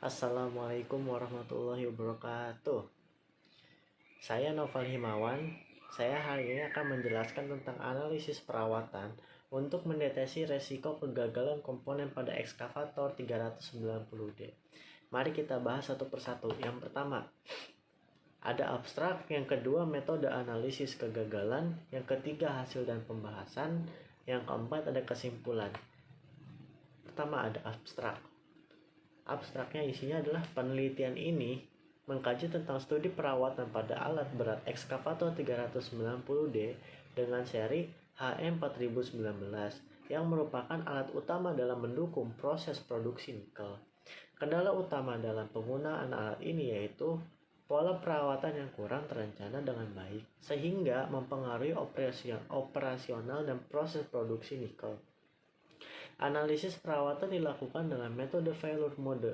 Assalamualaikum warahmatullahi wabarakatuh. Saya Noval Himawan. Saya hari ini akan menjelaskan tentang analisis perawatan untuk mendeteksi resiko kegagalan komponen pada ekskavator 390D. Mari kita bahas satu persatu. Yang pertama, ada abstrak. Yang kedua, metode analisis kegagalan. Yang ketiga, hasil dan pembahasan. Yang keempat, ada kesimpulan. Pertama, ada abstrak. Abstraknya isinya adalah penelitian ini mengkaji tentang studi perawatan pada alat berat ekskavator 390D dengan seri HM4019 yang merupakan alat utama dalam mendukung proses produksi nikel. Kendala utama dalam penggunaan alat ini yaitu pola perawatan yang kurang terencana dengan baik sehingga mempengaruhi operasional dan proses produksi nikel. Analisis perawatan dilakukan dengan metode failure mode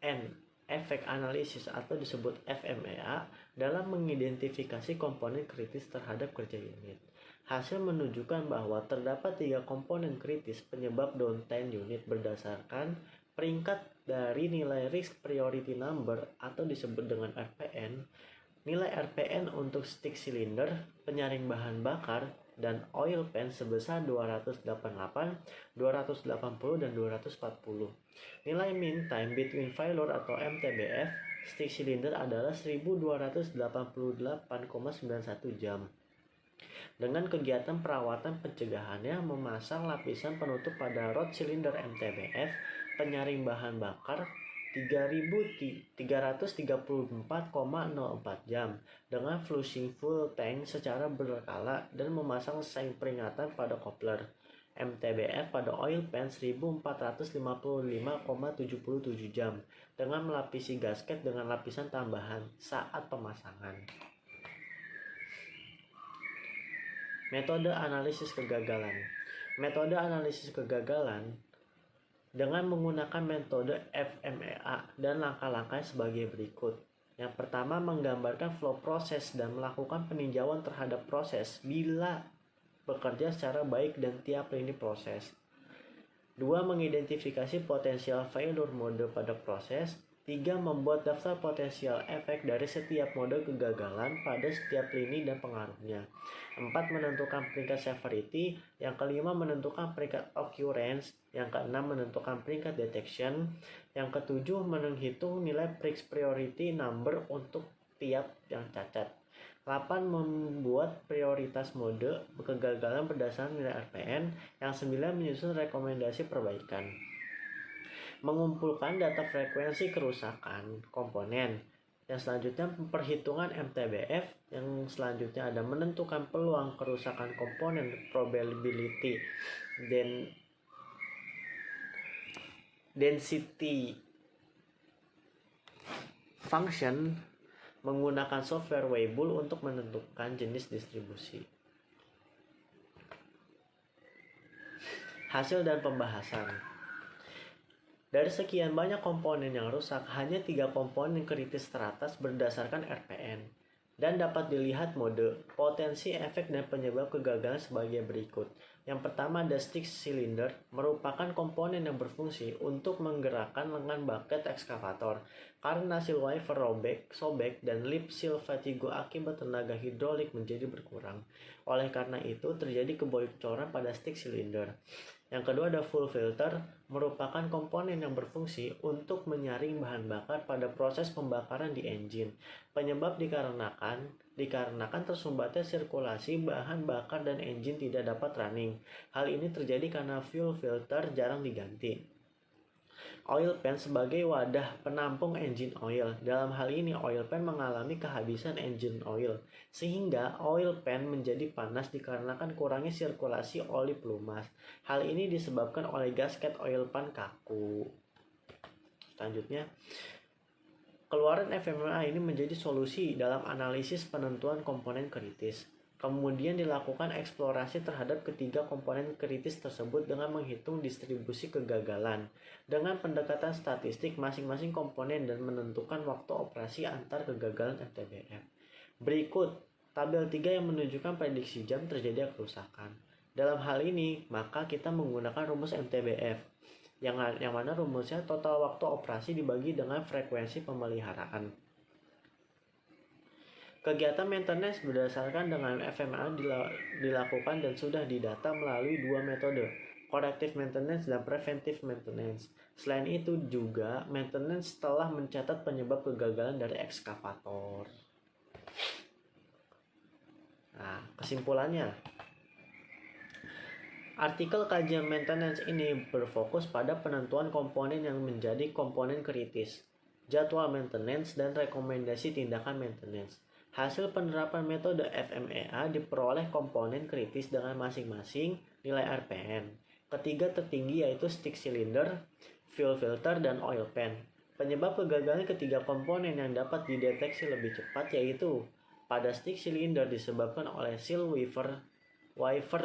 and effect analysis atau disebut FMEA dalam mengidentifikasi komponen kritis terhadap kerja unit. Hasil menunjukkan bahwa terdapat 3 komponen kritis penyebab downtime unit berdasarkan peringkat dari nilai risk priority number atau disebut dengan RPN. Nilai RPN untuk stick cylinder, penyaring bahan bakar, dan oil pan sebesar 288, 280, dan 240. Nilai mean time between failure atau MTBF stick cylinder adalah 1288,91 jam. Dengan kegiatan perawatan pencegahannya memasang lapisan penutup pada rod silinder MTBF, penyaring bahan bakar 3.334,04 jam dengan flushing full tank secara berkala dan memasang sign peringatan pada coupler MTBF pada oil pan 1455,77 jam dengan melapisi gasket dengan lapisan tambahan saat pemasangan. Metode analisis kegagalan. Metode analisis kegagalan dengan menggunakan metode FMEA dan langkah-langkahnya sebagai berikut. Yang pertama, menggambarkan flow proses dan melakukan peninjauan terhadap proses bila bekerja secara baik dan tiap lini proses. 2. Mengidentifikasi potensial failure mode pada proses. 3. Membuat daftar potensial efek dari setiap mode kegagalan pada setiap lini dan pengaruhnya. 4. Menentukan peringkat severity. Yang kelima, menentukan peringkat occurrence. Yang keenam, menentukan peringkat detection. Yang ketujuh, menghitung nilai priority number untuk tiap yang cacat. 8. Membuat prioritas mode kegagalan berdasarkan nilai RPN. Yang 9. Menyusun rekomendasi perbaikan. Mengumpulkan data frekuensi kerusakan komponen. Yang selanjutnya perhitungan MTBF. Yang selanjutnya ada menentukan peluang kerusakan komponen probability dan density function menggunakan software Weibull untuk menentukan jenis distribusi. Hasil dan pembahasan. Dari sekian banyak komponen yang rusak, hanya 3 komponen kritis teratas berdasarkan RPN dan dapat dilihat mode, potensi, efek, dan penyebab kegagalan sebagai berikut. Yang pertama ada stick cylinder, merupakan komponen yang berfungsi untuk menggerakkan lengan bucket ekskavator karena seal wiper sobek dan lip seal fatigo akibat tenaga hidrolik menjadi berkurang. Oleh karena itu terjadi kebocoran pada stick cylinder. Yang kedua ada full filter, merupakan komponen yang berfungsi untuk menyaring bahan bakar pada proses pembakaran di engine. Penyebab dikarenakan tersumbatnya sirkulasi bahan bakar dan engine tidak dapat running. Hal ini terjadi karena fuel filter jarang diganti. Oil pan sebagai wadah penampung engine oil. Dalam hal ini oil pan mengalami kehabisan engine oil sehingga oil pan menjadi panas dikarenakan kurangnya sirkulasi oli pelumas. Hal ini disebabkan oleh gasket oil pan kaku. Selanjutnya, keluaran FMEA ini menjadi solusi dalam analisis penentuan komponen kritis. Kemudian dilakukan eksplorasi terhadap ketiga komponen kritis tersebut dengan menghitung distribusi kegagalan dengan pendekatan statistik masing-masing komponen dan menentukan waktu operasi antar kegagalan MTBF. Berikut tabel 3 yang menunjukkan prediksi jam terjadi kerusakan. Dalam hal ini, maka kita menggunakan rumus MTBF. yang mana rumusnya total waktu operasi dibagi dengan frekuensi pemeliharaan. Kegiatan maintenance berdasarkan dengan FMA dilakukan dan sudah didata melalui dua metode, corrective maintenance dan preventive maintenance. Selain itu juga maintenance telah mencatat penyebab kegagalan dari ekskavator. Nah, kesimpulannya, artikel kajian maintenance ini berfokus pada penentuan komponen yang menjadi komponen kritis, jadwal maintenance, dan rekomendasi tindakan maintenance. Hasil penerapan metode FMEA diperoleh komponen kritis dengan masing-masing nilai RPN. Ketiga tertinggi yaitu stick cylinder, fuel filter, dan oil pan. Penyebab kegagalan ketiga komponen yang dapat dideteksi lebih cepat yaitu pada stick cylinder disebabkan oleh seal wiper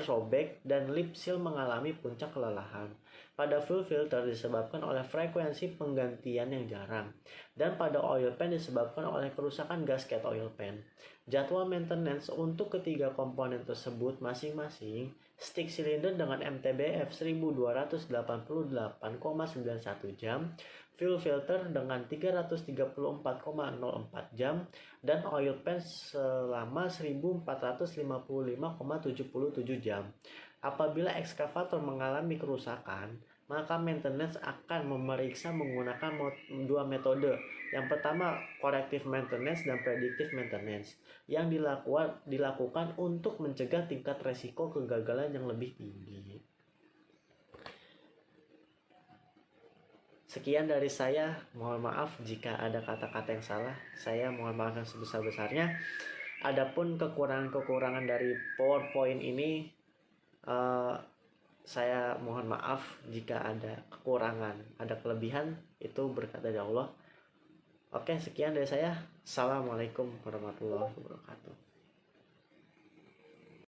sobek dan lip seal mengalami puncak kelelahan. Pada fuel filter disebabkan oleh frekuensi penggantian yang jarang. Dan pada oil pan disebabkan oleh kerusakan gasket oil pan. Jadwal maintenance untuk ketiga komponen tersebut masing-masing stick cylinder dengan MTBF 1288,91 jam, fuel filter dengan 334,04 jam, dan oil pan selama 1455,77 jam. Apabila ekskavator mengalami kerusakan, maka maintenance akan memeriksa menggunakan dua metode. Yang pertama, corrective maintenance dan predictive maintenance, yang dilakukan untuk mencegah tingkat resiko kegagalan yang lebih tinggi. Sekian dari saya, mohon maaf jika ada kata-kata yang salah. Saya mohon maaf yang sebesar-besarnya. Adapun kekurangan-kekurangan dari PowerPoint ini, saya mohon maaf jika ada kekurangan, ada kelebihan, itu berkat dari Allah. Oke, sekian dari saya. Assalamualaikum warahmatullahi wabarakatuh.